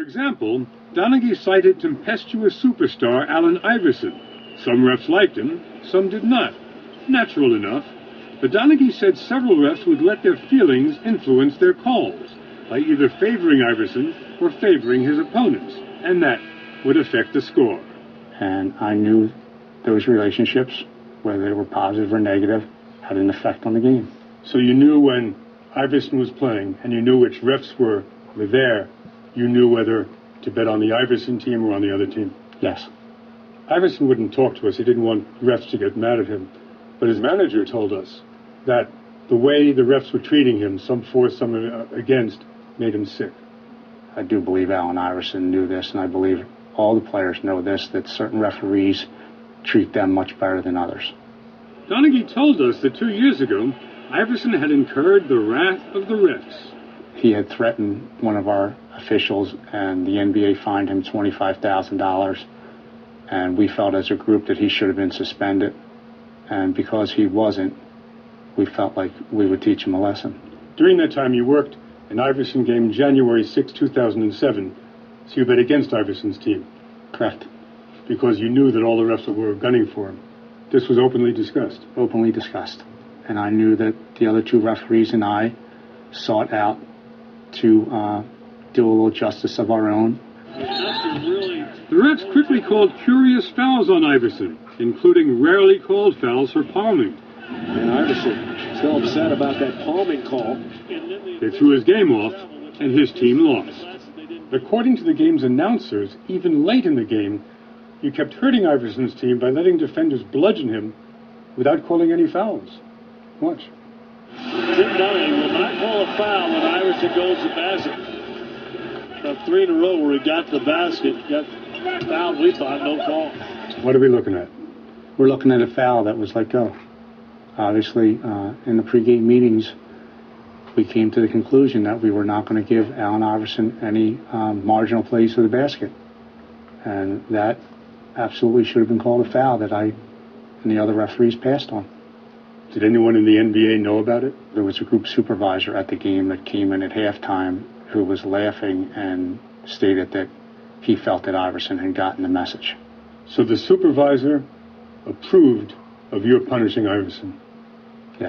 For example, Donaghy cited tempestuous superstar Allen Iverson. Some refs liked him, some did not. Natural enough. But Donaghy said several refs would let their feelings influence their calls, by either favoring Iverson or favoring his opponents, and that would affect the score. And I knew those relationships, whether they were positive or negative, had an effect on the game. So you knew when Iverson was playing, and you knew which refs were there, you knew whether to bet on the Iverson team or on the other team? Yes. Iverson wouldn't talk to us. He didn't want refs to get mad at him. But his manager told us that the way the refs were treating him, some for, some against, made him sick. I do believe Allen Iverson knew this, and I believe all the players know this, that certain referees treat them much better than others. Donaghy told us that 2 years ago, Iverson had incurred the wrath of the refs. He had threatened one of our officials, and the NBA fined him $25,000, and we felt as a group that he should have been suspended. And because he wasn't, we felt like we would teach him a lesson. During that time, you worked an Iverson game January 6, 2007, so you bet against Iverson's team. Correct. Because you knew that all the refs were gunning for him. This was openly discussed. Openly discussed. And I knew that the other two referees and I sought out to do a little justice of our own. The refs quickly called curious fouls on Iverson, including rarely called fouls for palming. And Iverson still upset about that palming call. They threw his game off, and his team lost. According to the game's announcers, even late in the game, you kept hurting Iverson's team by letting defenders bludgeon him without calling any fouls. Watch. Tim Donaghy will not call a foul when Iverson goes to the basket. About 3 in a row where he got to the basket, got fouled, we thought, no call. What are we looking at? We're looking at a foul that was let go. Obviously, in the pregame meetings, we came to the conclusion that we were not going to give Allen Iverson any marginal plays to the basket. And that absolutely should have been called a foul that I and the other referees passed on. Did anyone in the NBA know about it? There was a group supervisor at the game that came in at halftime who was laughing and stated that he felt that Iverson had gotten the message. So the supervisor approved of your punishing Iverson?